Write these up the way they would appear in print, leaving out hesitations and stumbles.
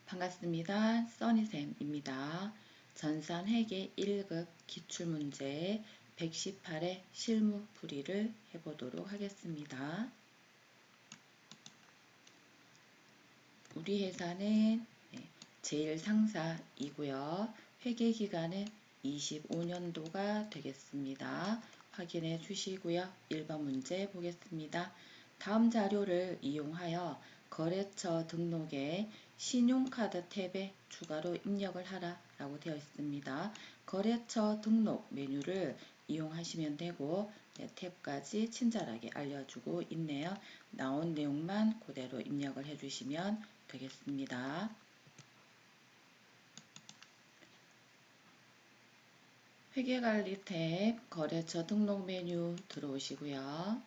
반갑습니다. 써니쌤입니다. 전산회계 1급 기출문제 118의 실무풀이를 해보도록 하겠습니다. 우리 회사는 제1상사이고요. 회계기간은 25년도가 되겠습니다. 확인해 주시고요. 1번 문제 보겠습니다. 다음 자료를 이용하여 거래처 등록에 신용카드 탭에 추가로 입력을 하라 라고 되어 있습니다. 거래처 등록 메뉴를 이용하시면 되고 탭까지 친절하게 알려주고 있네요. 나온 내용만 그대로 입력을 해주시면 되겠습니다. 회계관리 탭 거래처 등록 메뉴 들어오시고요.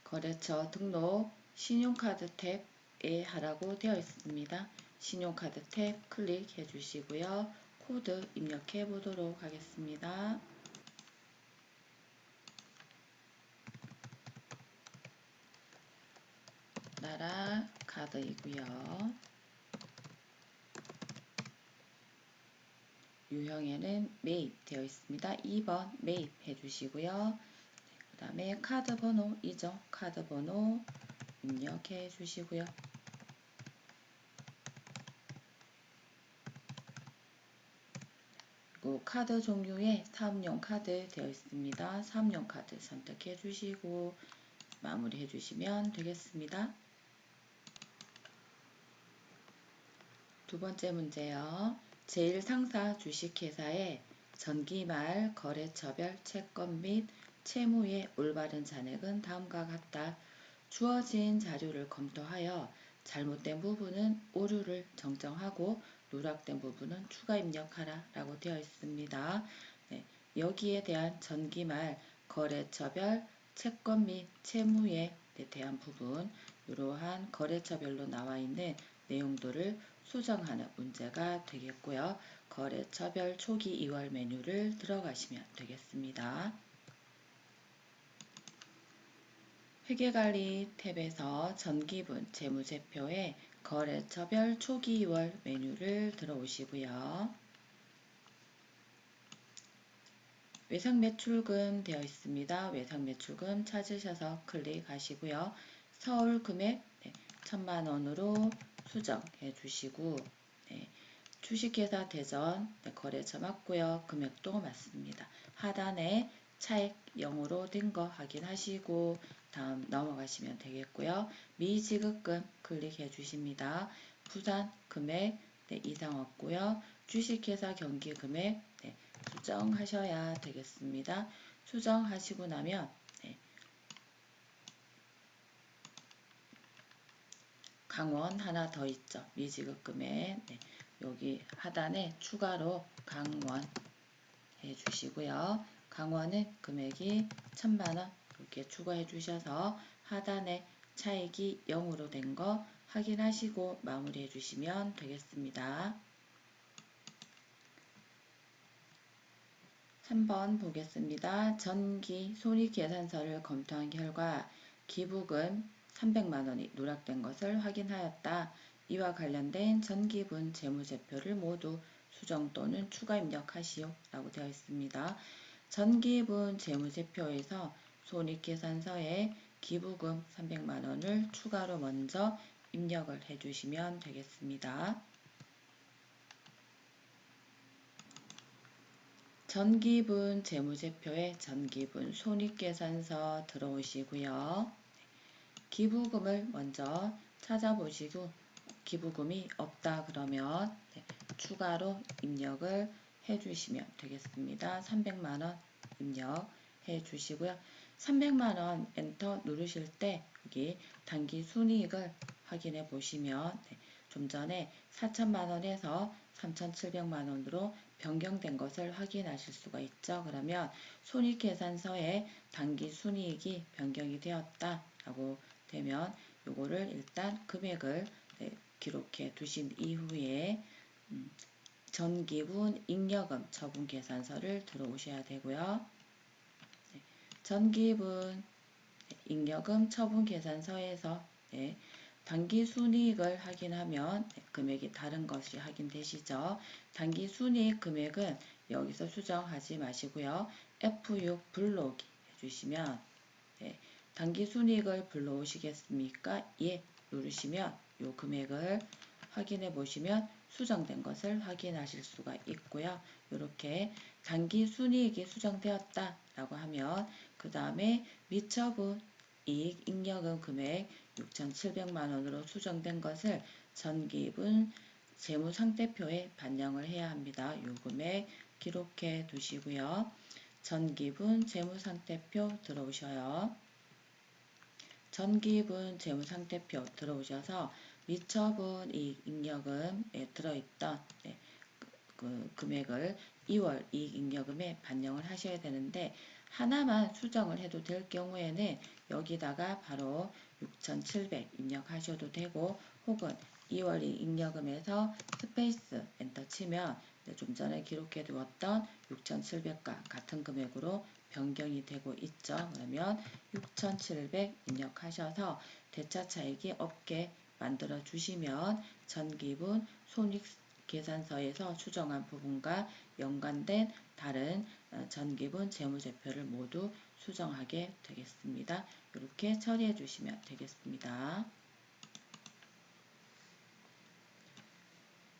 거래처 등록 신용카드 탭에 하라고 되어 있습니다. 신용카드 탭 클릭해 주시고요. 코드 입력해 보도록 하겠습니다. 나라 카드이고요. 유형에는 매입 되어 있습니다. 2번 매입 해주시고요. 그 다음에 카드 번호이죠. 카드 번호 입력해 주시고요. 그리고 카드 종류에 사업용 카드 되어 있습니다. 사업용 카드 선택해 주시고 마무리 해주시면 되겠습니다. 두 번째 문제요. 제1상사 주식회사의 전기말 거래처별 채권 및 채무의 올바른 잔액은 다음과 같다. 주어진 자료를 검토하여 잘못된 부분은 오류를 정정하고 누락된 부분은 추가 입력하라 라고 되어 있습니다. 여기에 대한 전기말 거래처별 채권 및 채무에 대한 부분, 이러한 거래처별로 나와 있는 내용들을 수정하는 문제가 되겠고요. 거래처별 초기 2월 메뉴를 들어가시면 되겠습니다. 회계관리 탭에서 전기분 재무제표에 거래처별 초기 2월 메뉴를 들어오시고요. 외상매출금 되어 있습니다. 외상매출금 찾으셔서 클릭하시고요. 서울금액 1,000만원으로 수정해 주시고 주식회사 대전 거래처 맞고요. 금액도 맞습니다. 하단에 차액 0으로 된 거 확인하시고 다음 넘어가시면 되겠고요. 미지급금 클릭해 주십니다. 부산 금액 이상 없고요. 주식회사 경기 금액 수정하셔야 되겠습니다. 수정하시고 나면 강원 하나 더 있죠. 미지급금액 여기 하단에 추가로 강원 해주시고요. 강원은 금액이 1,000만원 이렇게 추가해 주셔서 하단에 차액이 0으로 된 거 확인하시고 마무리해 주시면 되겠습니다. 3번 보겠습니다. 전기 손익계산서를 검토한 결과 기부금 300만원이 누락된 것을 확인하였다. 이와 관련된 전기분 재무제표를 모두 수정 또는 추가 입력하시오 라고 되어 있습니다. 전기분 재무제표에서 손익계산서에 기부금 300만원을 추가로 먼저 입력을 해주시면 되겠습니다. 전기분 재무제표에 전기분 손익계산서 들어오시고요. 기부금을 먼저 찾아보시고 기부금이 없다 그러면 추가로 입력을 해주시면 되겠습니다. 300만원 입력해 주시고요. 300만원 엔터 누르실 때 여기 단기 순이익을 확인해 보시면 좀 전에 4천만원에서 3,700만원으로 변경된 것을 확인하실 수가 있죠. 그러면 손익계산서에 단기 순이익이 변경이 되었다 라고 되면 요거를 일단 금액을 기록해 두신 이후에 전기분 잉여금 처분 계산서를 들어오셔야 되고요. 전기분 잉여금 처분 계산서에서 네, 당기순이익을 확인하면 금액이 다른 것이 확인되시죠. 당기순이익 금액은 여기서 수정하지 마시고요. F6 불러오기 해주시면 네, 당기순이익을 불러오시겠습니까? 예 누르시면 이 금액을 확인해 보시면 수정된 것을 확인하실 수가 있고요. 이렇게 당기순이익이 수정되었다 라고 하면 그 다음에 미처분 이익 잉여금 금액 6,700만 원으로 수정된 것을 전기분 재무상태표에 반영을 해야 합니다. 요 금액 기록해 두시고요. 전기분 재무상태표 들어오셔요. 전기분 재무상태표 들어오셔서 미처분 이익 잉여금에 들어있던 그 금액을 2월 이익 잉여금에 반영을 하셔야 되는데 하나만 수정을 해도 될 경우에는 여기다가 바로 6,700 입력하셔도 되고 혹은 2월 이익 잉여금에서 스페이스 엔터 치면 좀 전에 기록해 두었던 6,700과 같은 금액으로 변경이 되고 있죠. 그러면 6,700 입력하셔서 대차차익이 없게 만들어 주시면 전기분 손익계산서에서 추정한 부분과 연관된 다른 전기분 재무제표를 모두 수정하게 되겠습니다. 이렇게 처리해 주시면 되겠습니다.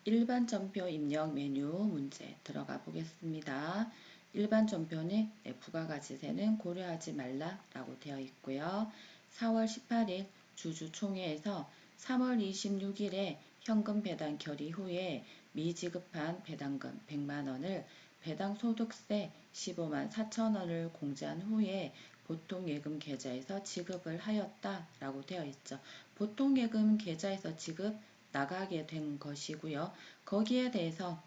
일반 전표 입력 메뉴 문제 들어가 보겠습니다. 일반 전표는 부가가치세는 고려하지 말라라고 되어 있고요. 4월 18일 주주총회에서 3월 26일에 현금 배당 결의 후에 미지급한 배당금 100만 원을 배당소득세 15만 4천 원을 공제한 후에 보통예금 계좌에서 지급을 하였다라고 되어 있죠. 보통예금 계좌에서 지급 나가게 된 것이고요. 거기에 대해서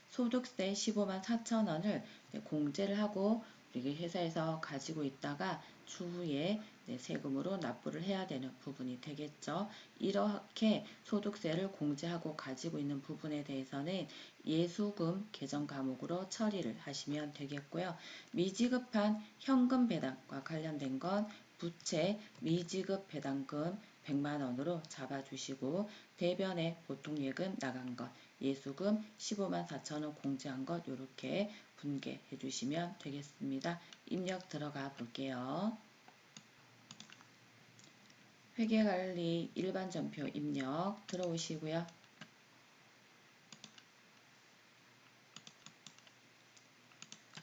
소득세 15만 4천 원을 공제를 하고 우리 회사에서 가지고 있다가 추후에 세금으로 납부를 해야 되는 부분이 되겠죠. 이렇게 소득세를 공제하고 가지고 있는 부분에 대해서는 예수금 계정 과목으로 처리를 하시면 되겠고요. 미지급한 현금 배당과 관련된 건 부채 미지급 배당금 100만 원으로 잡아주시고 대변에 보통예금 나간 것, 예수금 15만 4천 원 공제한 것 이렇게 분개해 주시면 되겠습니다. 입력 들어가 볼게요. 회계관리 일반 전표 입력 들어오시고요.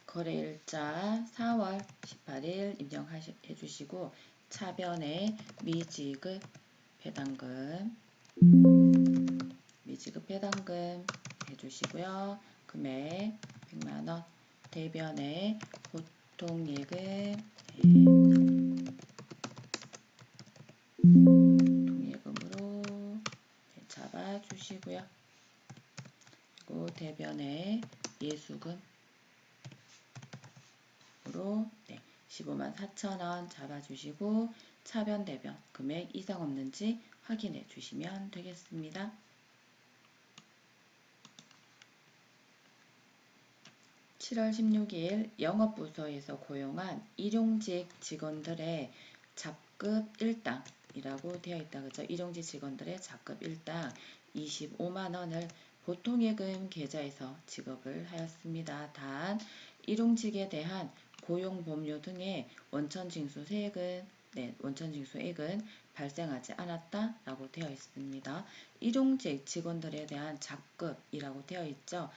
거래일자 4월 18일 입력해 주시고 차변에 미지급 배당금 해주시고요. 금액 100만원 대변에 보통예금으로 잡아주시고요. 그리고 대변에 예수금으로 15만 4천원 잡아주시고 차변 대변 금액 이상 없는지 확인해 주시면 되겠습니다. 7월 16일 영업부서에서 고용한 일용직 직원들의 잡급 일당이라고 되어 있다. 그죠? 일용직 직원들의 잡급 일당 25만원을 보통예금 계좌에서 지급을 하였습니다. 단 일용직에 대한 고용보험료 등의 원천징수액은 발생하지 않았다라고 되어 있습니다. 일용직 직원들에 대한 잡급이라고 되어 있죠.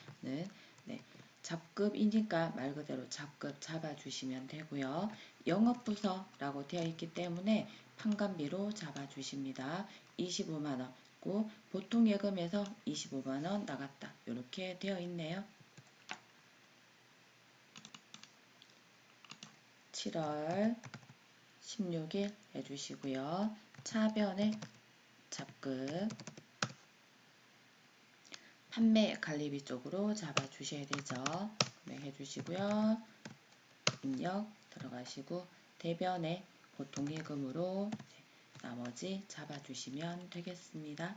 잡급이니까 말 그대로 잡급 잡아주시면 되고요. 영업부서라고 되어 있기 때문에 판관비로 잡아주십니다. 25만원 고 보통예금에서 25만원 나갔다. 이렇게 되어 있네요. 7월 16일 해주시고요. 차변에 잡급 판매 관리비 쪽으로 잡아주셔야 되죠. 해주시고요. 입력 들어가시고 대변에 보통예금으로 나머지 잡아주시면 되겠습니다.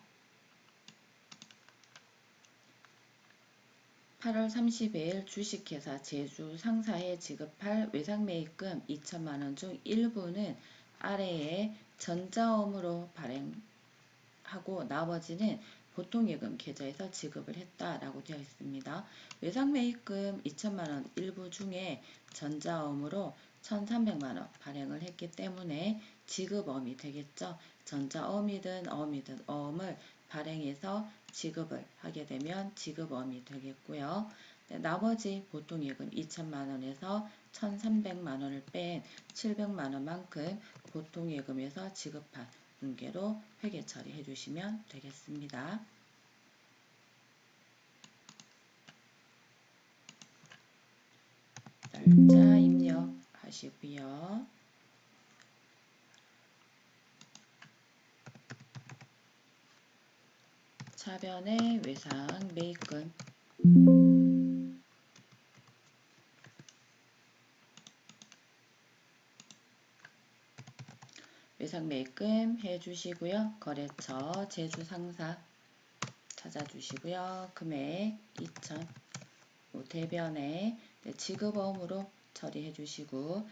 8월 30일 주식회사 제주 상사에 지급할 외상매입금 2천만원 중 일부는 아래에 전자음으로 발행하고 나머지는 보통예금 계좌에서 지급을 했다라고 되어 있습니다. 외상매입금 2천만원 일부 중에 전자음으로 1,300만원 발행을 했기 때문에 지급음이 되겠죠. 전자음이든 어음이든 어음을 발행해서 지급을 하게 되면 지급음이 되겠고요. 네, 나머지 보통예금 2천만원에서 1,300만원을 뺀 700만원만큼 보통예금에서 지급한 분계로 회계 처리해 주시면 되겠습니다. 날짜 입력하시고요. 차변의 외상 매입금 외상 매입금 해주시고요. 거래처 제주상사 찾아주시고요. 금액 2천 대변에 지급어음으로 처리해 주시고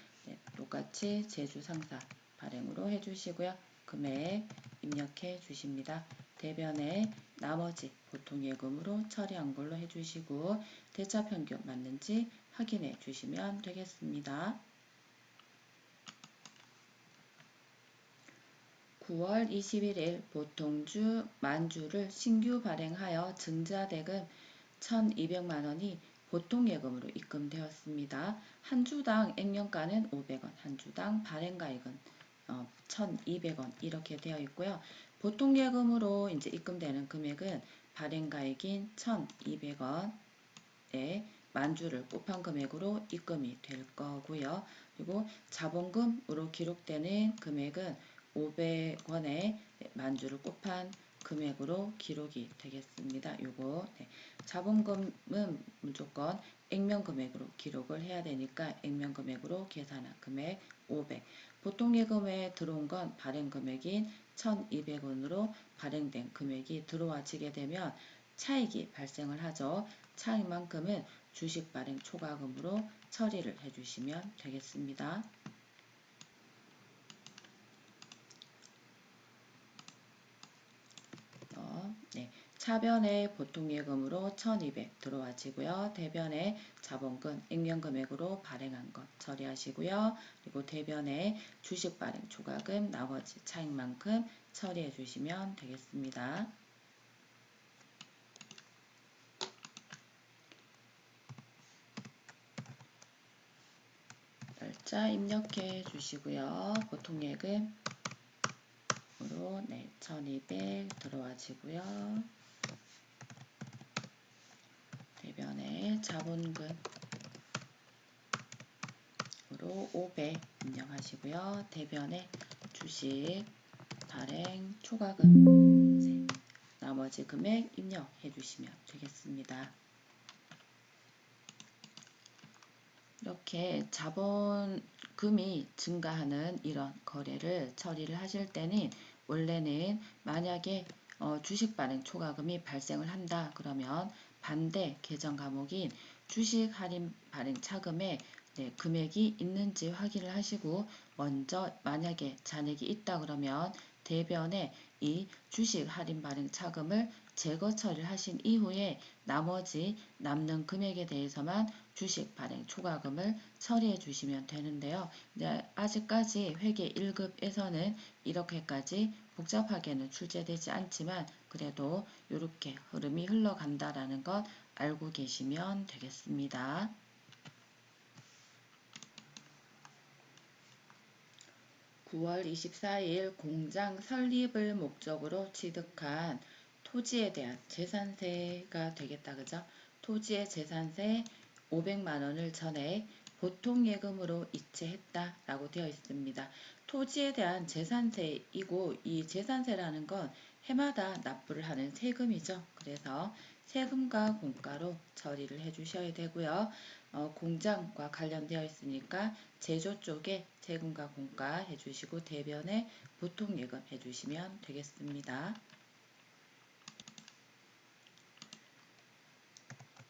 똑같이 제주상사 발행으로 해주시고요. 금액 입력해 주십니다. 대변에 나머지 보통예금으로 처리한 걸로 해주시고 대차평균 맞는지 확인해 주시면 되겠습니다. 9월 21일 보통주 만주를 신규 발행하여 증자대금 1,200만원이 보통예금으로 입금되었습니다. 한 주당 액면가는 500원, 한 주당 발행가액은 1,200원 이렇게 되어 있고요. 보통예금으로 이제 입금되는 금액은 발행가액인 1,200원에 만주를 곱한 금액으로 입금이 될 거고요. 그리고 자본금으로 기록되는 금액은 500원에 만주를 곱한 금액으로 기록이 되겠습니다. 요거 자본금은 무조건 액면금액으로 기록을 해야 되니까 액면금액으로 계산한 금액 500. 보통예금에 들어온 건 발행금액인 1,200원으로 발행된 금액이 들어와지게 되면 차익이 발생을 하죠. 차익만큼은 주식 발행 초과금으로 처리를 해주시면 되겠습니다. 차변에 보통예금으로 1,200 들어와지고요. 대변에 자본금 액면금액으로 발행한 것 처리하시고요. 그리고 대변에 주식 발행 초과금 나머지 차익만큼 처리해 주시면 되겠습니다. 날짜 입력해 주시고요. 보통예금으로 1,200 들어와지고요. 대변에 자본금으로 500 입력하시고요. 대변에 주식 발행 초과금 나머지 금액 입력해 주시면 되겠습니다. 이렇게 자본금이 증가하는 이런 거래를 처리를 하실 때는 원래는 만약에 주식 발행 초과금이 발생을 한다 그러면 반대 계정 과목인 주식 할인 발행 차금에 금액이 있는지 확인을 하시고 먼저 만약에 잔액이 있다 그러면 대변에 이 주식 할인 발행 차금을 제거 처리를 하신 이후에 나머지 남는 금액에 대해서만 주식 발행 초과금을 처리해 주시면 되는데요. 아직까지 회계 1급에서는 이렇게까지 복잡하게는 출제되지 않지만 그래도 이렇게 흐름이 흘러간다라는 것 알고 계시면 되겠습니다. 9월 24일 공장 설립을 목적으로 취득한 토지에 대한 재산세가 되겠다. 그죠? 토지의 재산세 500만원을 전액 보통예금으로 이체했다라고 되어 있습니다. 토지에 대한 재산세이고 이 재산세라는 건 해마다 납부를 하는 세금이죠. 그래서 세금과 공가로 처리를 해주셔야 되고요. 공장과 관련되어 있으니까 제조 쪽에 세금과 공가 해주시고 대변에 보통예금 해주시면 되겠습니다.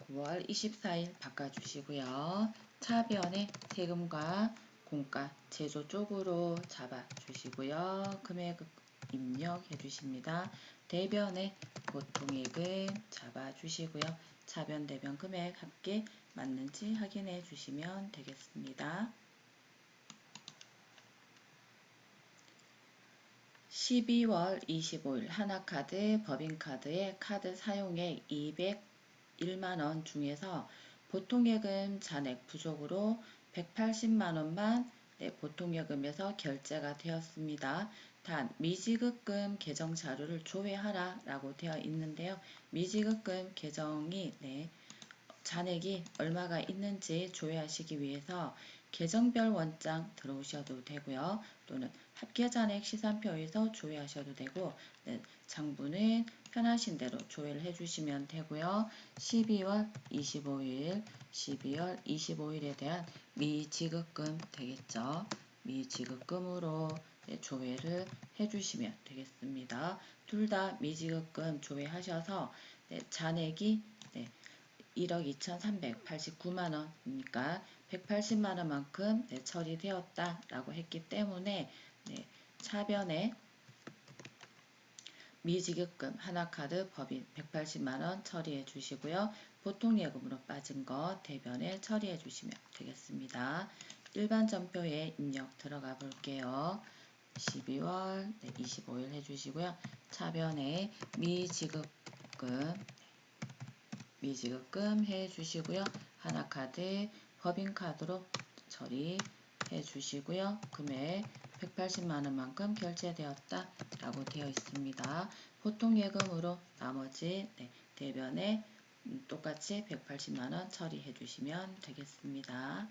9월 24일 바꿔주시고요. 차변에 세금과 공가 제조 쪽으로 잡아 주시고요. 금액 입력해 주십니다. 대변에 보통액은 잡아 주시고요. 차변 대변 금액 합계 맞는지 확인해 주시면 되겠습니다. 12월 25일 하나카드 법인카드의 카드 사용액 201만원 중에서 보통예금 잔액 부족으로 180만원만 보통예금에서 결제가 되었습니다. 단 미지급금 계정 자료를 조회하라 라고 되어 있는데요. 미지급금 계정이 잔액이 얼마가 있는지 조회하시기 위해서 계정별 원장 들어오셔도 되고요. 또는 합계잔액 시산표에서 조회하셔도 되고 장부는 편하신 대로 조회를 해주시면 되고요. 12월 25일에 대한 미지급금 되겠죠. 미지급금으로 조회를 해주시면 되겠습니다. 둘 다 미지급금 조회하셔서 잔액이 1억 2,389만원이니까 180만원만큼 처리되었다라고 했기 때문에 차변에 미지급금 하나카드 법인 180만원 처리해 주시고요. 보통예금으로 빠진 거 대변에 처리해 주시면 되겠습니다. 일반 전표에 입력 들어가 볼게요. 12월 25일 해주시고요. 차변에 미지급금 해주시고요. 하나카드 법인카드로 처리해 주시고요. 금액 180만원만큼 결제되었다 라고 되어 있습니다. 보통예금으로 나머지 대변에 똑같이 180만원 처리해 주시면 되겠습니다.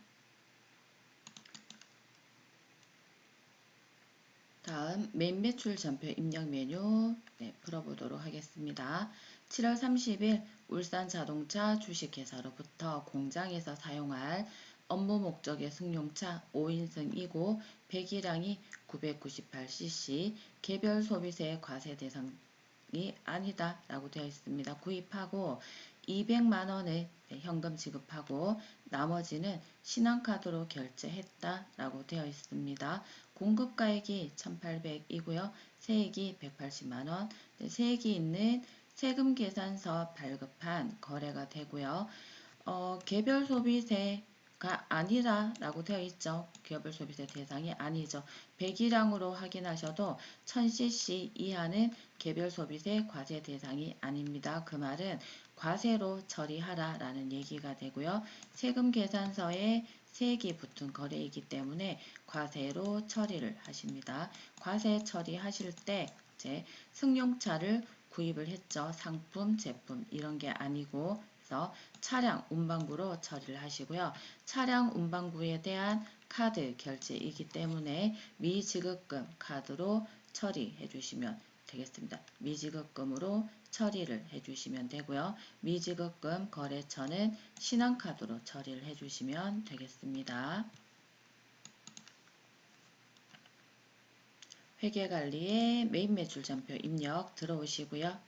다음 메인 매출 전표 입력 메뉴 풀어보도록 하겠습니다. 7월 30일 울산자동차 주식회사로부터 공장에서 사용할 업무 목적의 승용차 5인승이고 배기량이 998cc 개별 소비세 과세 대상이 아니다 라고 되어 있습니다. 구입하고 200만원의 현금 지급하고 나머지는 신한카드로 결제했다 라고 되어 있습니다. 공급가액이 1,800이고요. 세액이 180만원, 세액이 있는 세금 계산서 발급한 거래가 되고요. 개별 소비세가 아니라 라고 되어 있죠. 개별 소비세 대상이 아니죠. 배기량으로 확인하셔도 1000cc 이하는 개별 소비세 과세 대상이 아닙니다. 그 말은 과세로 처리하라 라는 얘기가 되고요. 세금 계산서에 세액이 붙은 거래이기 때문에 과세로 처리를 하십니다. 과세 처리하실 때 이제 승용차를 구입을 했죠. 상품, 제품 이런 게 아니고 그래서 차량 운반구로 처리를 하시고요. 차량 운반구에 대한 카드 결제이기 때문에 미지급금 카드로 처리해 주시면 되겠습니다. 미지급금으로 처리를 해주시면 되고요. 미지급금 거래처는 신한카드로 처리를 해주시면 되겠습니다. 회계관리에 메인 매출 전표 입력 들어오시고요.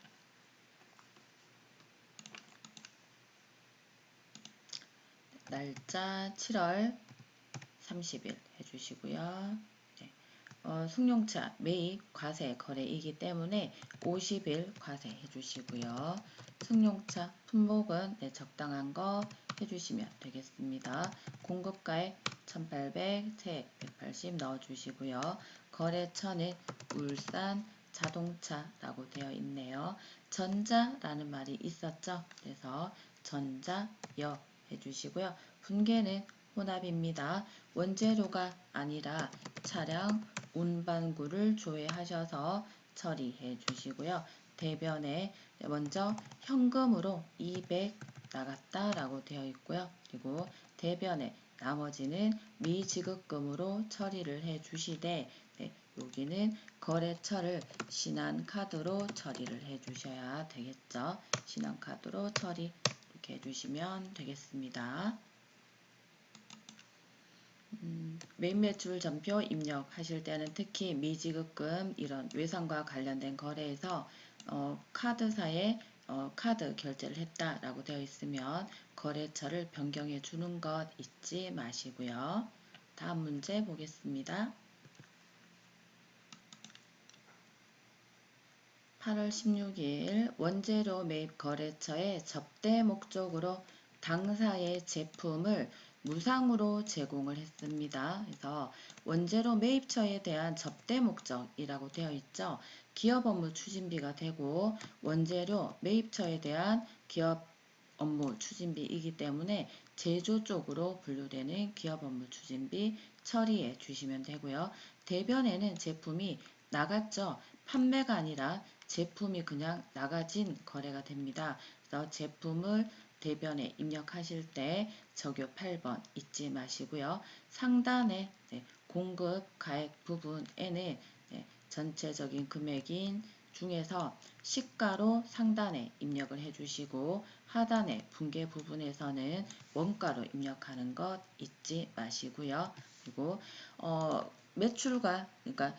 날짜 7월 30일 해주시고요. 승용차 매입 과세 거래이기 때문에 50일 과세 해주시고요. 승용차 품목은 적당한 거 해주시면 되겠습니다. 공급가액 1,800, 세액 180 넣어주시고요. 거래처는 울산 자동차라고 되어 있네요. 전자라는 말이 있었죠. 그래서 전자역 해주시고요. 분계는 혼합입니다. 원재료가 아니라 차량 운반구를 조회하셔서 처리해 주시고요. 대변에 먼저 현금으로 200 나갔다 라고 되어 있고요. 그리고 대변에 나머지는 미지급금으로 처리를 해 주시되 여기는 거래처를 신한카드로 처리를 해 주셔야 되겠죠. 신한카드로 처리 이렇게 해 주시면 되겠습니다. 메인 매출 전표 입력하실 때는 특히 미지급금 이런 외상과 관련된 거래에서 카드사에 카드 결제를 했다라고 되어 있으면 거래처를 변경해 주는 것 잊지 마시고요. 다음 문제 보겠습니다. 8월 16일 원재료 매입 거래처에 접대 목적으로 당사의 제품을 무상으로 제공을 했습니다. 그래서 원재료 매입처에 대한 접대 목적이라고 되어 있죠. 기업 업무 추진비가 되고 원재료 매입처에 대한 기업 업무 추진비이기 때문에 제조 쪽으로 분류되는 기업 업무 추진비 처리해 주시면 되고요. 대변에는 제품이 나갔죠. 판매가 아니라 제품이 그냥 나가진 거래가 됩니다. 그래서 제품을 대변에 입력하실 때 적요 8번 잊지 마시고요. 상단에 공급 가액 부분에는 전체적인 금액인 중에서 시가로 상단에 입력을 해주시고 하단에 분계 부분에서는 원가로 입력하는 것 잊지 마시고요. 그리고 매출과 그러니까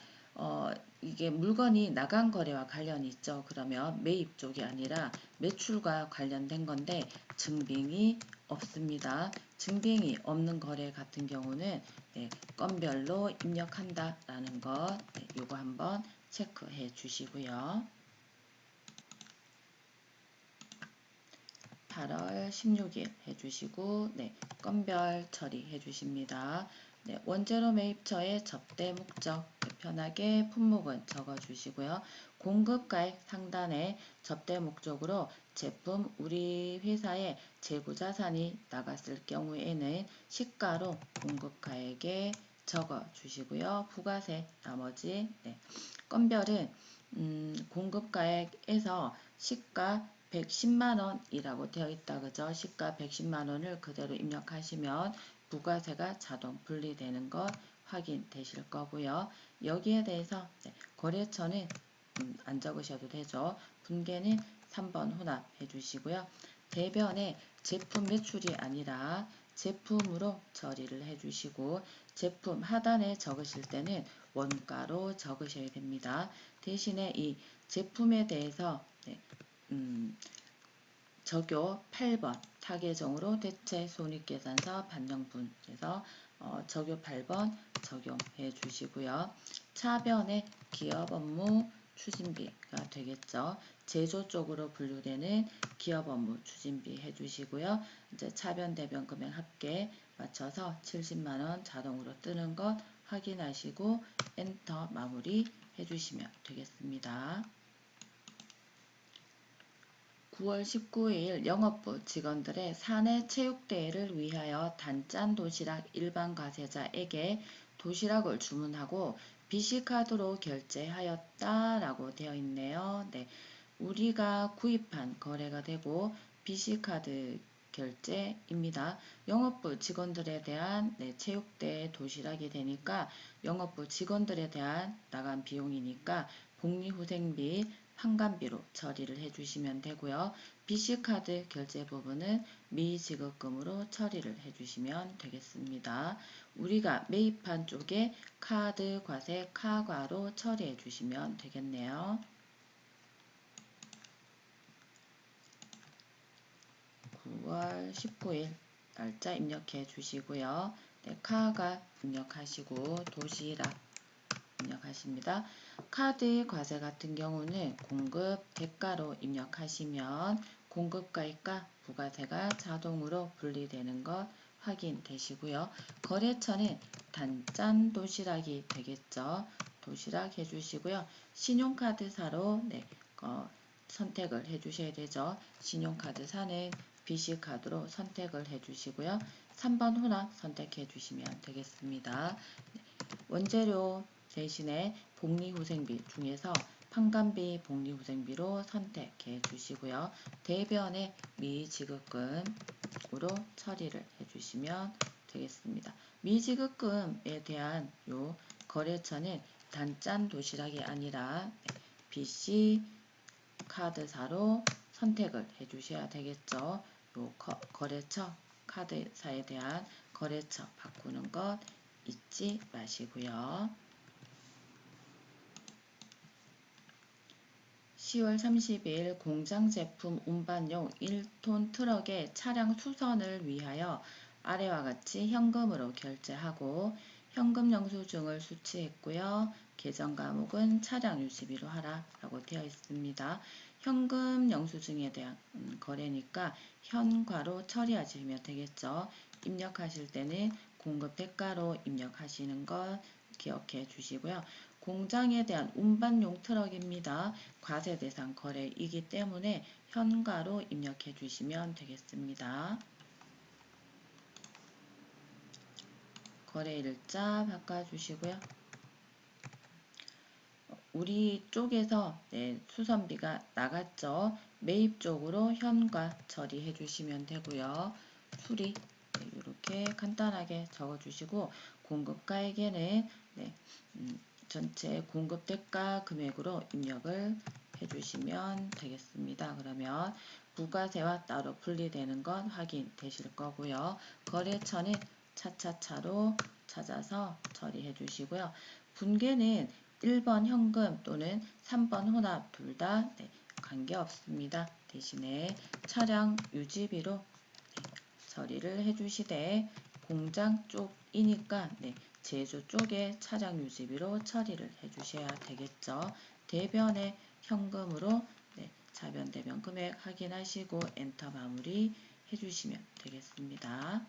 이게 물건이 나간 거래와 관련이 있죠. 그러면 매입 쪽이 아니라 매출과 관련된 건데 증빙이 없습니다. 증빙이 없는 거래 같은 경우는 건별로 입력한다라는 것 요거 한번 체크해 주시고요. 8월 16일 해주시고 건별 처리해 주십니다. 원재료 매입처의 접대 목적 편하게 품목은 적어주시고요. 공급가액 상단에 접대 목적으로 제품 우리 회사에 재고자산이 나갔을 경우에는 시가로 공급가액에 적어주시고요. 부가세 나머지 건별은 공급가액에서 시가 110만원이라고 되어 있다. 그죠? 시가 110만원을 그대로 입력하시면 부가세가 자동 분리되는 것 확인되실 거고요. 여기에 대해서 거래처는 안 적으셔도 되죠. 분계는 3번 혼합해 주시고요. 대변에 제품 매출이 아니라 제품으로 처리를 해 주시고 제품 하단에 적으실 때는 원가로 적으셔야 됩니다. 대신에 이 제품에 대해서 적요 8번 타계정으로 대체 손익계산서 반영분에서 적요 8번 적용해 주시고요. 차변에 기업 업무 추진비가 되겠죠. 제조 쪽으로 분류되는 기업 업무 추진비 해주시고요. 이제 차변 대변 금액 합계 맞춰서 70만원 자동으로 뜨는 것 확인하시고 엔터 마무리 해주시면 되겠습니다. 9월 19일 영업부 직원들의 사내 체육대회를 위하여 단짠 도시락 일반 과세자에게 도시락을 주문하고 BC카드로 결제하였다라고 되어 있네요. 우리가 구입한 거래가 되고 BC카드 결제입니다. 영업부 직원들에 대한 체육대회 도시락이 되니까 영업부 직원들에 대한 나간 비용이니까 복리후생비 환관비로 처리를 해주시면 되고요. BC카드 결제 부분은 미지급금으로 처리를 해주시면 되겠습니다. 우리가 매입한 쪽에 카드 과세 카과로 처리해 주시면 되겠네요. 9월 19일 날짜 입력해 주시고요. 카가 입력하시고 도시락 입력하십니다. 카드 과세 같은 경우는 공급 대가로 입력하시면 공급가액과 부가세가 자동으로 분리되는 것 확인되시고요. 거래처는 단짠 도시락이 되겠죠. 도시락 해주시고요. 신용카드사로 선택을 해주셔야 되죠. 신용카드사는 BC카드로 선택을 해주시고요. 3번 혼합 선택해 주시면 되겠습니다. 원재료 대신에 복리후생비 중에서 판관비 복리후생비로 선택해 주시고요. 대변에 미지급금으로 처리를 해 주시면 되겠습니다. 미지급금에 대한 요 거래처는 단짠 도시락이 아니라 BC 카드사로 선택을 해 주셔야 되겠죠. 요 거래처 카드사에 대한 거래처 바꾸는 것 잊지 마시고요. 10월 30일 공장 제품 운반용 1톤 트럭의 차량 수선을 위하여 아래와 같이 현금으로 결제하고 현금 영수증을 수취했고요. 계정 과목은 차량 유지비로 하라라고 되어 있습니다. 현금 영수증에 대한 거래니까 현과로 처리하시면 되겠죠. 입력하실 때는 공급 대가로 입력하시는 것 기억해 주시고요. 공장에 대한 운반용 트럭입니다. 과세 대상 거래이기 때문에 현가로 입력해 주시면 되겠습니다. 거래일자 바꿔주시고요. 우리 쪽에서 수선비가 나갔죠. 매입 쪽으로 현과 처리해 주시면 되고요. 수리 이렇게 간단하게 적어주시고 공급가에게는 전체 공급 대가 금액으로 입력을 해주시면 되겠습니다. 그러면 부가세와 따로 분리되는 건 확인되실 거고요. 거래처는 차차차로 찾아서 처리해 주시고요. 분계는 1번 현금 또는 3번 혼합 둘 다 관계없습니다. 대신에 차량 유지비로 처리를 해주시되 공장 쪽이니까 제조 쪽에 차량 유지비로 처리를 해주셔야 되겠죠. 대변에 현금으로 자변 대변 금액 확인하시고 엔터 마무리 해주시면 되겠습니다.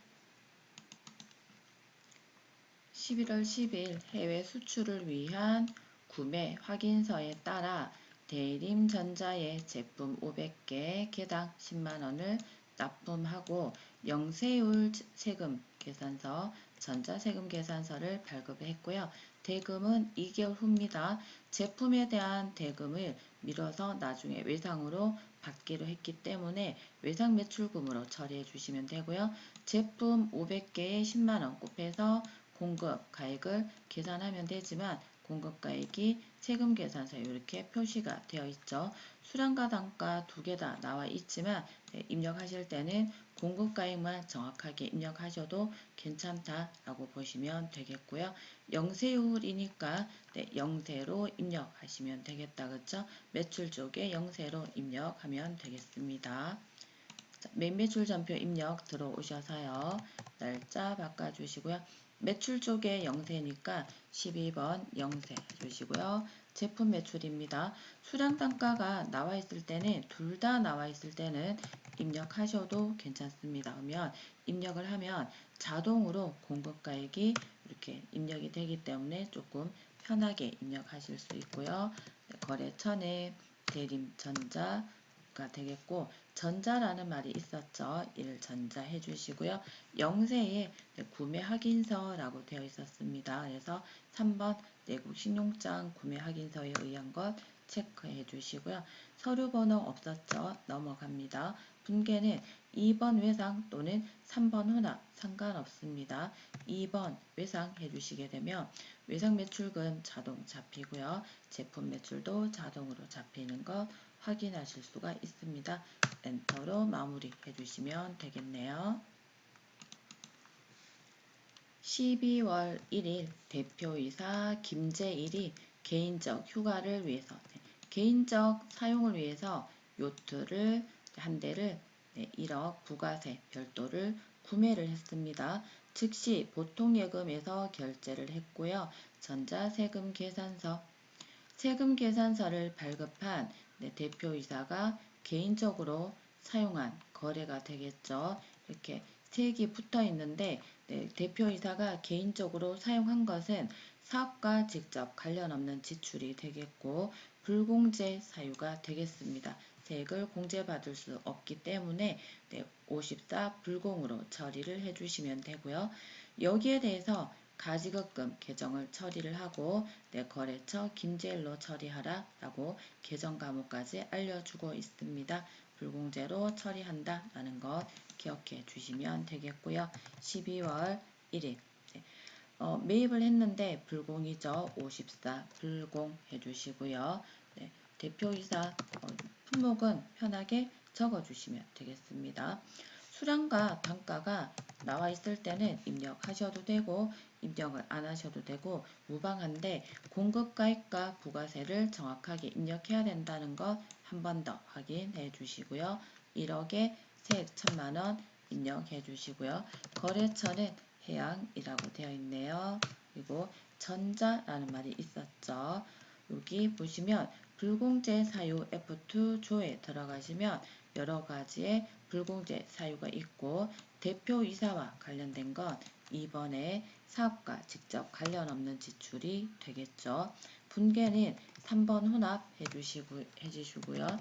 11월 10일 해외 수출을 위한 구매 확인서에 따라 대림전자의 제품 500개 개당 10만원을 납품하고 영세율 세금 계산서, 전자세금 계산서를 발급했고요. 대금은 2개월 후입니다. 제품에 대한 대금을 미뤄서 나중에 외상으로 받기로 했기 때문에 외상 매출금으로 처리해 주시면 되고요. 제품 500개에 10만원 곱해서 공급 가액을 계산하면 되지만 공급가액이 세금 계산서에 이렇게 표시가 되어 있죠. 수량과 단가 두 개 다 나와 있지만 입력하실 때는 공급가액만 정확하게 입력하셔도 괜찮다라고 보시면 되겠고요. 영세율이니까 영세로 입력하시면 되겠다. 그렇죠? 매출 쪽에 영세로 입력하면 되겠습니다. 매매출 전표 입력 들어오셔서요. 날짜 바꿔주시고요. 매출 쪽에 영세니까 12번 영세 해주시고요. 제품 매출입니다. 수량 단가가 나와 있을 때는 둘 다 나와 있을 때는 입력하셔도 괜찮습니다. 그러면 입력을 하면 자동으로 공급가액이 이렇게 입력이 되기 때문에 조금 편하게 입력하실 수 있고요. 거래처는 대림전자가 되겠고 전자라는 말이 있었죠. 1전자 해주시고요. 영세에 구매 확인서라고 되어 있었습니다. 그래서 3번 내국 신용장 구매 확인서에 의한 것 체크해 주시고요. 서류 번호 없었죠. 넘어갑니다. 분계는 2번 외상 또는 3번 혼합 상관없습니다. 2번 외상 해주시게 되면 외상 매출금 자동 잡히고요. 제품 매출도 자동으로 잡히는 것 확인하실 수가 있습니다. 엔터로 마무리 해주시면 되겠네요. 12월 1일 대표이사 김재일이 개인적 휴가를 위해서 개인적 사용을 위해서 요트를 한 대를 1억 부가세 별도를 구매를 했습니다. 즉시 보통예금에서 결제를 했고요. 전자세금 계산서 세금 계산서를 발급한 대표이사가 개인적으로 사용한 거래가 되겠죠. 이렇게 색이 붙어 있는데 대표이사가 개인적으로 사용한 것은 사업과 직접 관련 없는 지출이 되겠고 불공제 사유가 되겠습니다. 세액을 공제받을 수 없기 때문에 54 불공으로 처리를 해주시면 되고요. 여기에 대해서 가지급금 계정을 처리를 하고 거래처 김제일로 처리하라 라고 계정 과목까지 알려주고 있습니다. 불공제로 처리한다 라는 것 기억해 주시면 되겠고요. 12월 1일 매입을 했는데 불공이죠. 54 불공 해주시고요. 대표이사 품목은 편하게 적어주시면 되겠습니다. 수량과 단가가 나와 있을 때는 입력하셔도 되고 입력을 안 하셔도 되고 무방한데 공급가액과 부가세를 정확하게 입력해야 된다는 것 한 번 더 확인해 주시고요. 1억에 세액 1000만원 입력해 주시고요. 거래처는 해양이라고 되어 있네요. 그리고 전자라는 말이 있었죠. 여기 보시면 불공제 사유 F2 조에 들어가시면 여러 가지의 불공제 사유가 있고 대표이사와 관련된 건 2번에 사업과 직접 관련 없는 지출이 되겠죠. 분계는 3번 혼합해 주시고요.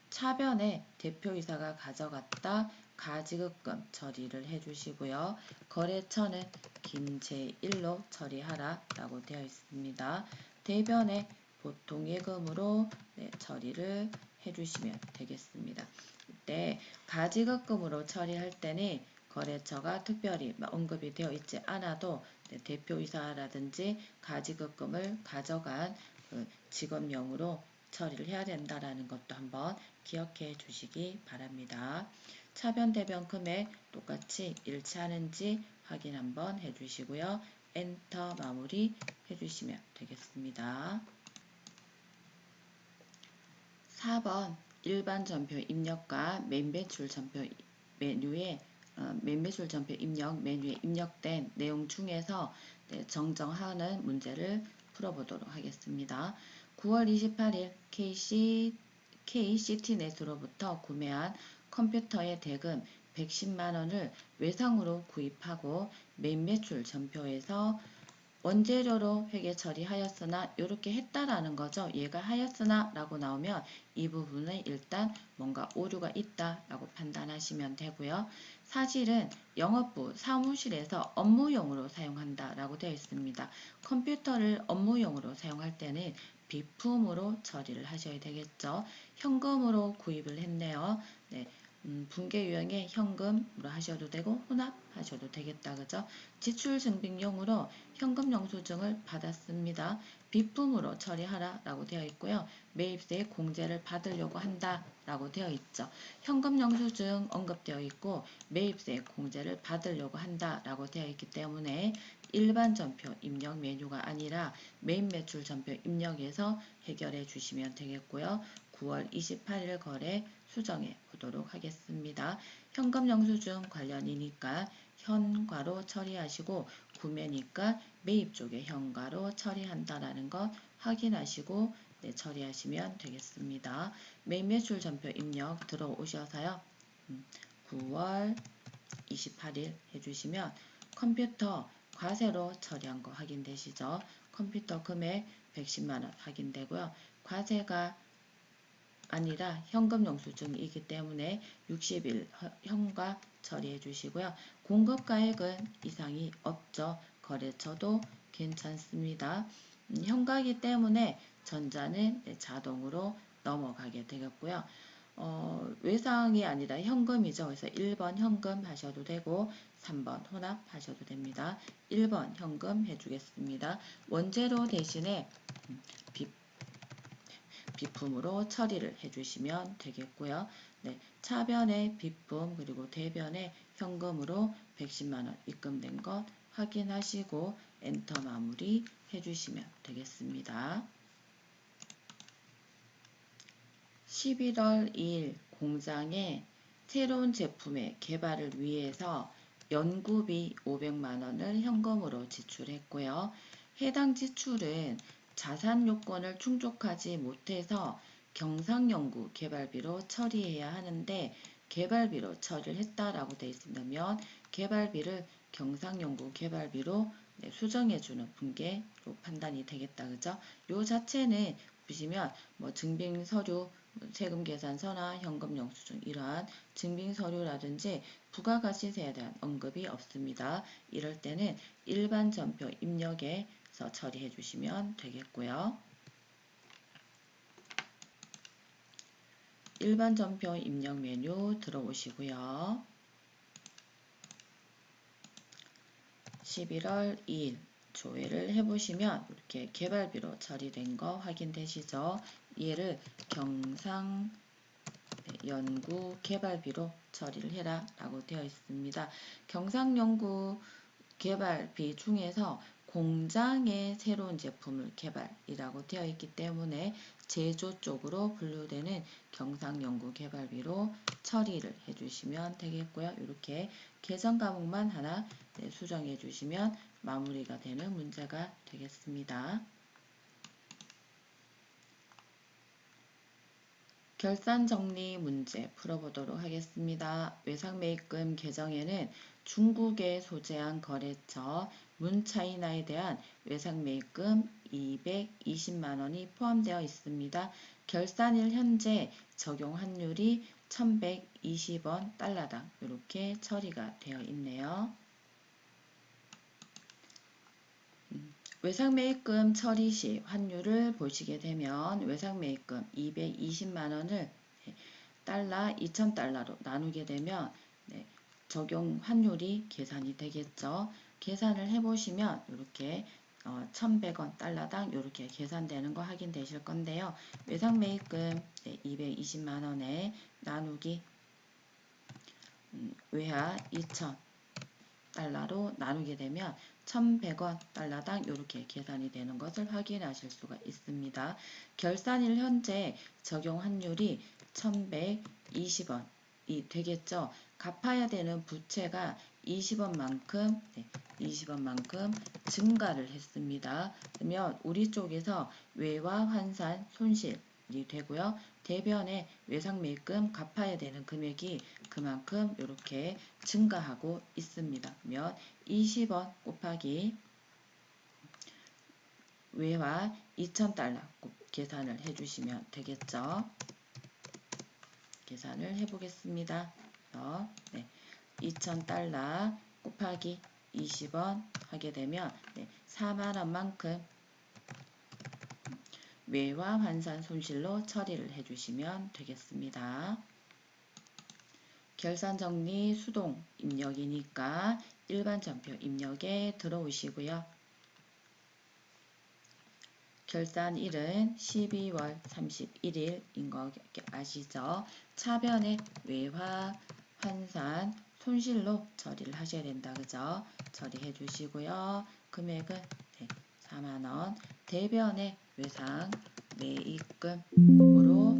차변에 대표이사가 가져갔다 가지급금 처리를 해주시고요. 거래처는 김제1로 처리하라 라고 되어 있습니다. 대변에 보통예금으로 처리를 해주시면 되겠습니다. 이때 가지급금으로 처리할 때는 거래처가 특별히 언급이 되어 있지 않아도 대표이사라든지 가지급금을 가져간 직업명으로 처리를 해야 된다라는 것도 한번 기억해 주시기 바랍니다. 차변 대변 금액 똑같이 일치하는지 확인 한번 해주시고요. 엔터 마무리 해주시면 되겠습니다. 4번 일반 전표 입력과 맨 매출 전표 메뉴에 맨 매출 전표 입력 메뉴에 입력된 내용 중에서 정정하는 문제를 풀어보도록 하겠습니다. 9월 28일 KCT넷으로부터 구매한 컴퓨터의 대금 110만원을 외상으로 구입하고 맨 매출 전표에서 원재료로 회계 처리하였으나 이렇게 했다라는 거죠. 얘가 하였으나 라고 나오면 이 부분은 일단 뭔가 오류가 있다 라고 판단하시면 되고요. 사실은 영업부 사무실에서 업무용으로 사용한다 라고 되어 있습니다. 컴퓨터를 업무용으로 사용할 때는 비품으로 처리를 하셔야 되겠죠. 현금으로 구입을 했네요. 네. 분계 유형의 현금으로 하셔도 되고 혼합하셔도 되겠다. 그죠? 지출 증빙용으로 현금 영수증을 받았습니다. 비품으로 처리하라 라고 되어 있고요. 매입세 공제를 받으려고 한다 라고 되어 있죠. 현금 영수증 언급되어 있고 매입세 공제를 받으려고 한다 라고 되어 있기 때문에 일반 전표 입력 메뉴가 아니라 매입 매출 전표 입력에서 해결해 주시면 되겠고요. 9월 28일 거래 수정해 보도록 하겠습니다. 현금 영수증 관련이니까 현과로 처리하시고 구매니까 매입 쪽에 현과로 처리한다라는 것 확인하시고 처리하시면 되겠습니다. 매입 매출 전표 입력 들어오셔서요. 9월 28일 해주시면 컴퓨터 과세로 처리한 거 확인되시죠? 컴퓨터 금액 110만원 확인되고요. 과세가 아니라 현금 영수증이기 때문에 60일 현과 처리해 주시고요. 공급가액은 이상이 없죠. 거래처도 괜찮습니다. 현가이기 때문에 전자는 자동으로 넘어가게 되겠고요. 외상이 아니라 현금이죠. 그래서 1번 현금 하셔도 되고 3번 혼합 하셔도 됩니다. 1번 현금 해주겠습니다. 원재료 대신에 비품으로 처리를 해주시면 되겠고요. 네, 차변의 비품 그리고 대변의 현금으로 110만원 입금된 것 확인하시고 엔터 마무리 해주시면 되겠습니다. 11월 2일 공장에 새로운 제품의 개발을 위해서 연구비 500만원을 현금으로 지출했고요. 해당 지출은 자산 요건을 충족하지 못해서 경상연구 개발비로 처리해야 하는데 개발비로 처리를 했다라고 되어 있으면 개발비를 경상연구 개발비로 수정해주는 분계로 판단이 되겠다. 그죠? 요 자체는 보시면 증빙서류, 세금계산서나 현금영수증 이러한 증빙서류라든지 부가가치세에 대한 언급이 없습니다. 이럴 때는 일반 전표 입력에서 처리해 주시면 되겠고요. 일반 전표 입력 메뉴 들어오시고요. 11월 2일 조회를 해보시면 이렇게 개발비로 처리된 거 확인되시죠? 얘를 경상 연구 개발비로 처리를 해라 라고 되어 있습니다. 경상연구 개발비 중에서 공장의 새로운 제품을 개발이라고 되어 있기 때문에 제조 쪽으로 분류되는 경상연구개발비로 처리를 해주시면 되겠고요. 이렇게 계산 과목만 하나 수정해 주시면 마무리가 되는 문제가 되겠습니다. 결산 정리 문제 풀어보도록 하겠습니다. 외상매입금 개정에는 중국에 소재한 거래처 문차이나에 대한 외상매입금 220만 원이 포함되어 있습니다. 결산일 현재 적용 환율이 1120원 달러당 이렇게 처리가 되어 있네요. 외상매입금 처리 시 환율을 보시게 되면 외상매입금 220만 원을 달러 2,000달러로 나누게 되면 적용 환율이 계산이 되겠죠. 계산을 해보시면 이렇게 1,100원 달러당 이렇게 계산되는 거 확인되실 건데요. 외상매입금 220만 원에 나누기 외화 2,000달러로 나누게 되면 1,100원 달러당 이렇게 계산이 되는 것을 확인하실 수가 있습니다. 결산일 현재 적용 환율이 1,120원이 되겠죠. 갚아야 되는 부채가 20원만큼 증가를 했습니다. 그러면 우리 쪽에서 외화 환산 손실이 되고요. 대변에 외상매입금 갚아야 되는 금액이 그만큼 이렇게 증가하고 있습니다. 그러면 20원 곱하기 외화 2,000달러 계산을 해주시면 되겠죠. 계산을 해보겠습니다. 2,000달러 곱하기 20원 하게 되면 4만원만큼 외화 환산 손실로 처리를 해주시면 되겠습니다. 결산 정리 수동 입력이니까 일반 전표 입력에 들어오시고요. 결산일은 12월 31일인 거 아시죠? 차변에 외화 환산 손실로 처리를 하셔야 된다. 그죠? 처리해 주시고요. 금액은 4만원. 대변에 외상 매입금으로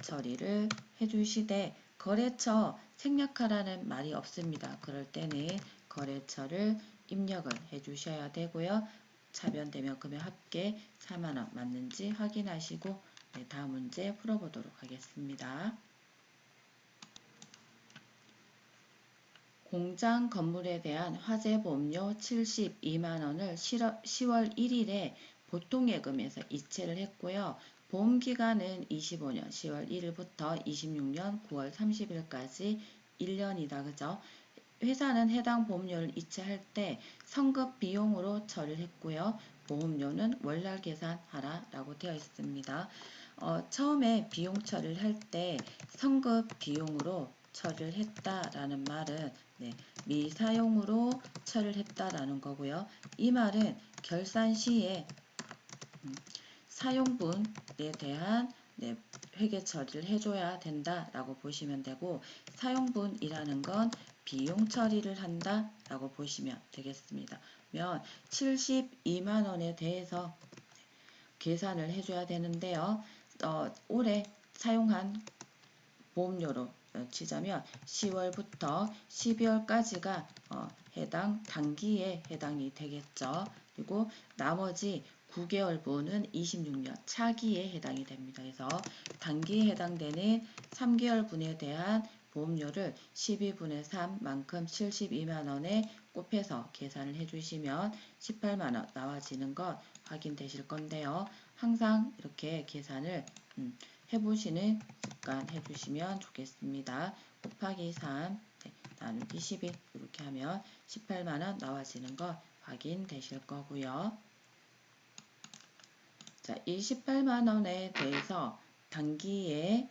처리를 해 주시되 거래처 생략하라는 말이 없습니다. 그럴 때는 거래처를 입력을 해 주셔야 되고요. 차변되면 금액 합계 4만원 맞는지 확인하시고 다음 문제 풀어보도록 하겠습니다. 공장 건물에 대한 화재보험료 72만원을 10월 1일에 보통예금에서 이체를 했고요. 보험기간은 25년 10월 1일부터 26년 9월 30일까지 1년이다. 그죠? 회사는 해당 보험료를 이체할 때 성급 비용으로 처리를 했고요. 보험료는 월날 계산하라 라고 되어 있습니다. 처음에 비용 처리를 할 때 성급 비용으로 처리를 했다라는 말은 미사용으로 처리를 했다라는 거고요. 이 말은 결산 시에 사용분에 대한 회계 처리를 해줘야 된다라고 보시면 되고 사용분이라는 건 비용 처리를 한다라고 보시면 되겠습니다. 그러면 72만원에 대해서 계산을 해줘야 되는데요. 올해 사용한 보험료로 치자면 10월부터 12월까지가 해당 단기에 해당이 되겠죠. 그리고 나머지 9개월분은 26년 차기에 해당이 됩니다. 그래서 단기에 해당되는 3개월분에 대한 보험료를 12분의 3만큼 72만원에 곱해서 계산을 해주시면 18만원 나와지는 것 확인되실 건데요. 항상 이렇게 계산을 해보시는 습관 해주시면 좋겠습니다. 곱하기 3 나누기 12 이렇게 하면 18만원 나와지는 것 확인되실 거고요. 자, 이 18만원에 대해서 단기에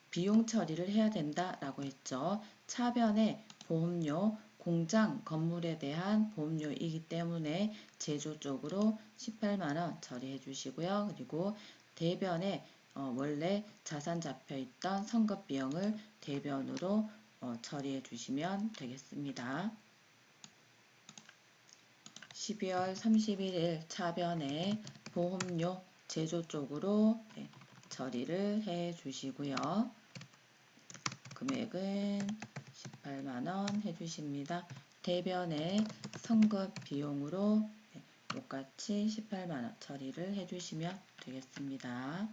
비용 처리를 해야 된다라고 했죠. 차변에 보험료, 공장, 건물에 대한 보험료이기 때문에 제조 쪽으로 18만원 처리해 주시고요. 그리고 대변에 원래 자산 잡혀 있던 선급 비용을 대변으로 처리해 주시면 되겠습니다. 12월 31일 차변에 보험료 제조 쪽으로 처리를 해 주시고요. 금액은 18만원 해주십니다. 대변에 성급 비용으로 똑같이 18만원 처리를 해주시면 되겠습니다.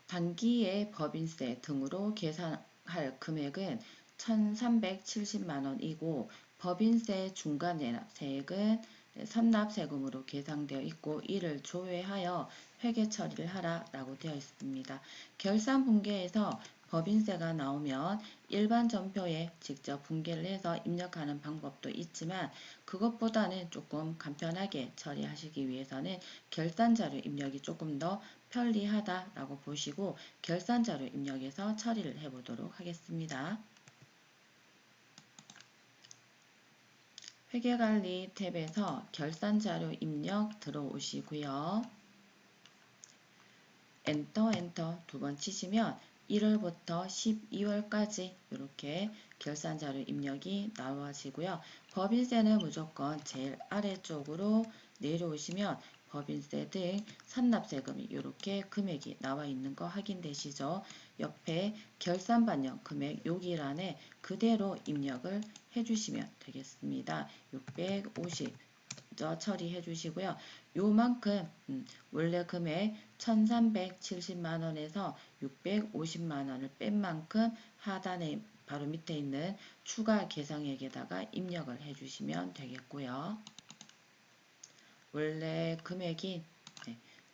단기의 법인세 등으로 계산할 금액은 1,370만원이고 법인세 중간납세액은 선납세금으로 계상되어 있고 이를 조회하여 회계 처리를 하라 라고 되어 있습니다. 결산분계에서 법인세가 나오면 일반 전표에 직접 분계를 해서 입력하는 방법도 있지만 그것보다는 조금 간편하게 처리하시기 위해서는 결산자료 입력이 조금 더 편리하다라고 보시고 결산자료 입력해서 처리를 해보도록 하겠습니다. 회계관리 탭에서 결산자료 입력 들어오시고요. 엔터 두 번 치시면 1월부터 12월까지 이렇게 결산자료 입력이 나와지고요. 법인세는 무조건 제일 아래쪽으로 내려오시면 법인세 등 선납세금이 이렇게 금액이 나와 있는 거 확인되시죠? 옆에 결산반영 금액 여기란에 그대로 입력을 해주시면 되겠습니다. 650 처리해 주시고요. 요만큼 원래 금액 1,370만원에서 650만원을 뺀 만큼 하단에 바로 밑에 있는 추가 계상액에다가 입력을 해주시면 되겠고요. 원래 금액이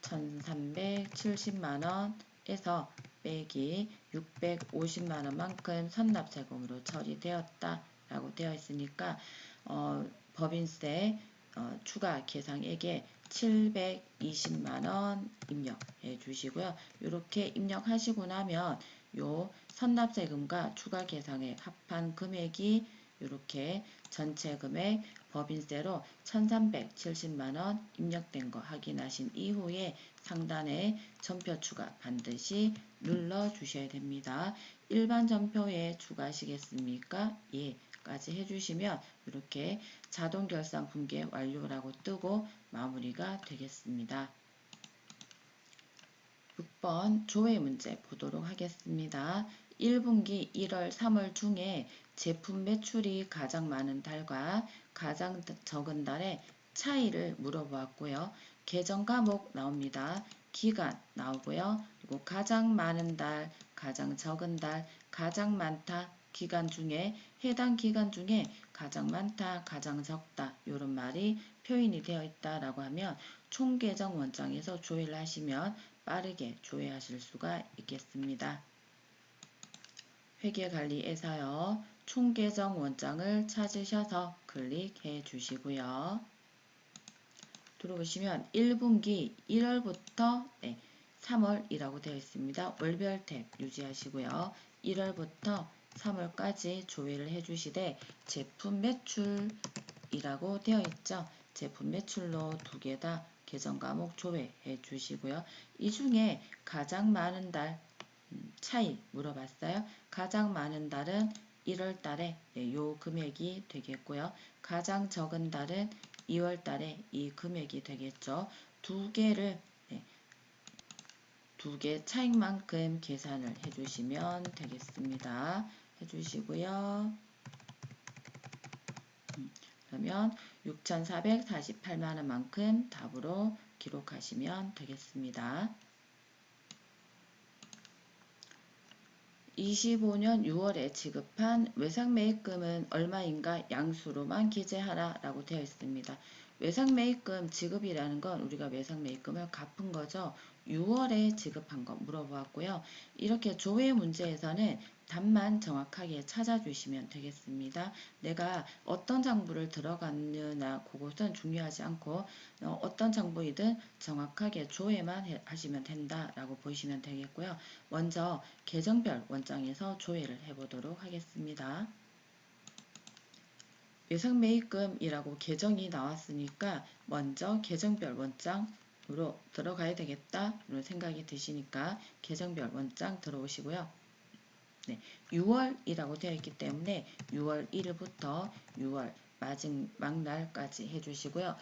1,370만원에서 빼기 650만원만큼 선납세금으로 처리되었다 라고 되어 있으니까 법인세 추가 계상액에 720만원 입력해 주시고요. 이렇게 입력하시고 나면 요 선납세금과 추가 계상액 합한 금액이 이렇게 전체 금액 법인세로 1,370만원 입력된 거 확인하신 이후에 상단에 전표 추가 반드시 눌러 주셔야 됩니다. 일반 전표에 추가하시겠습니까? 예. 까지 해주시면 이렇게 자동 결산 분계 완료라고 뜨고 마무리가 되겠습니다. 6번 조회 문제 보도록 하겠습니다. 1분기 1월 3월 중에 제품 매출이 가장 많은 달과 가장 적은 달의 차이를 물어보았고요. 계정 과목 나옵니다. 기간 나오고요. 그리고 가장 많은 달, 가장 적은 달, 가장 많다, 기간 중에 해당 기간 중에 가장 많다, 가장 적다 이런 말이 표현이 되어 있다라고 하면 총 계정 원장에서 조회를 하시면 빠르게 조회하실 수가 있겠습니다. 회계관리에서요. 총 계정 원장을 찾으셔서 클릭해 주시고요. 들어오시면 1분기 1월부터 3월이라고 되어 있습니다. 월별 탭 유지하시고요. 1월부터 3월까지 조회를 해주시되 제품 매출이라고 되어 있죠. 제품 매출로 두 개 다 계정 과목 조회해 주시고요. 이 중에 가장 많은 달 차이 물어봤어요. 가장 많은 달은 1월 달에 요 금액이 되겠고요. 가장 적은 달은 2월 달에 이 금액이 되겠죠. 두 개를 두 개 차익만큼 계산을 해주시면 되겠습니다. 해주시고요. 그러면 6,448만원만큼 답으로 기록하시면 되겠습니다. 25년 6월에 지급한 외상매입금은 얼마인가 양수로만 기재하라 라고 되어 있습니다. 외상매입금 지급이라는 건 우리가 외상매입금을 갚은 거죠. 6월에 지급한 거 물어보았고요. 이렇게 조회 문제에서는 답만 정확하게 찾아주시면 되겠습니다. 내가 어떤 장부를 들어갔느냐 그것은 중요하지 않고 어떤 장부이든 정확하게 조회만 하시면 된다라고 보시면 되겠고요. 먼저 계정별 원장에서 조회를 해보도록 하겠습니다. 외상매입금이라고 계정이 나왔으니까 먼저 계정별 원장으로 들어가야 되겠다 이런 생각이 드시니까 계정별 원장 들어오시고요. 6월이라고 되어 있기 때문에 6월 1일부터 6월 마지막 날까지 해주시고요.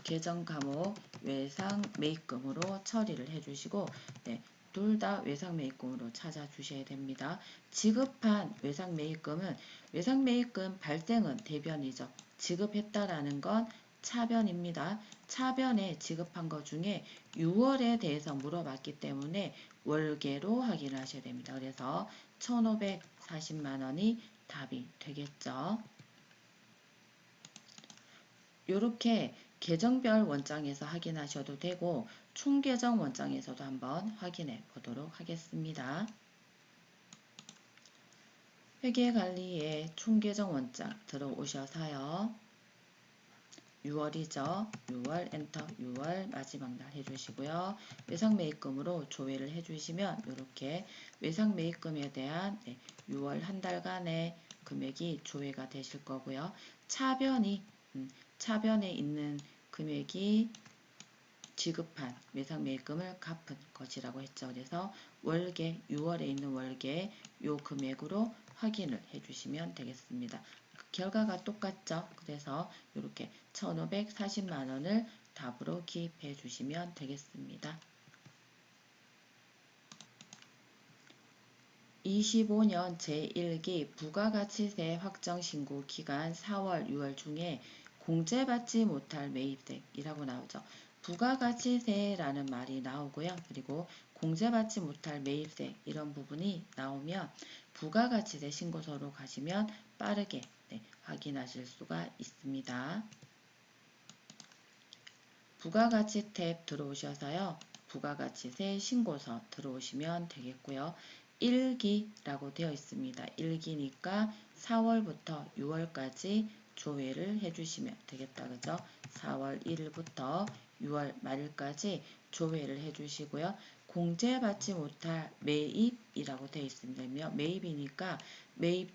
계정 감호 외상 매입금으로 처리를 해주시고 네, 둘 다 외상 매입금으로 찾아주셔야 됩니다. 지급한 외상 매입금은 외상 매입금 발생은 대변이죠. 지급했다라는 건 차변입니다. 차변에 지급한 것 중에 6월에 대해서 물어봤기 때문에 월계로 확인하셔야 됩니다. 그래서 1,540만 원이 답이 되겠죠. 이렇게 계정별 원장에서 확인하셔도 되고 총계정 원장에서도 한번 확인해 보도록 하겠습니다. 회계관리에 총계정 원장 들어오셔서요. 6월이죠. 6월 엔터 6월 마지막 날 해주시고요. 외상 매입금으로 조회를 해주시면 이렇게 외상 매입금에 대한 6월 한 달간의 금액이 조회가 되실 거고요. 차변에 있는 금액이 지급한 외상 매입금을 갚은 것이라고 했죠. 그래서 월계 6월에 있는 월계 요 금액으로 확인을 해주시면 되겠습니다. 결과가 똑같죠. 그래서 이렇게 1,540만 원을 답으로 기입해 주시면 되겠습니다. 25년 제1기 부가가치세 확정 신고 기간 4월, 6월 중에 공제받지 못할 매입액이라고 나오죠. 부가가치세라는 말이 나오고요. 그리고 공제받지 못할 매입세 이런 부분이 나오면 부가가치세 신고서로 가시면 빠르게 확인하실 수가 있습니다. 부가가치 탭 들어오셔서요. 부가가치세 신고서 들어오시면 되겠고요. 1기라고 되어 있습니다. 1기니까 4월부터 6월까지 조회를 해주시면 되겠다. 그죠? 4월 1일부터 6월 말일까지 조회를 해주시고요. 공제받지 못할 매입이라고 되어 있습니다. 매입이니까 매입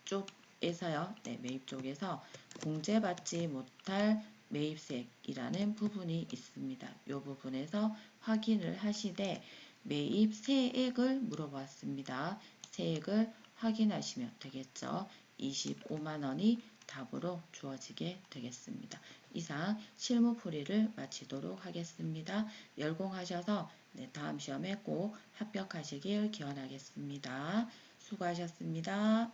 쪽에서요. 매입 쪽에서 공제받지 못할 매입세액이라는 부분이 있습니다. 이 부분에서 확인을 하시되 매입세액을 물어봤습니다. 세액을 확인하시면 되겠죠. 25만 원이 답으로 주어지게 되겠습니다. 이상 실무풀이를 마치도록 하겠습니다. 열공하셔서 다음 시험에 꼭 합격하시길 기원하겠습니다. 수고하셨습니다.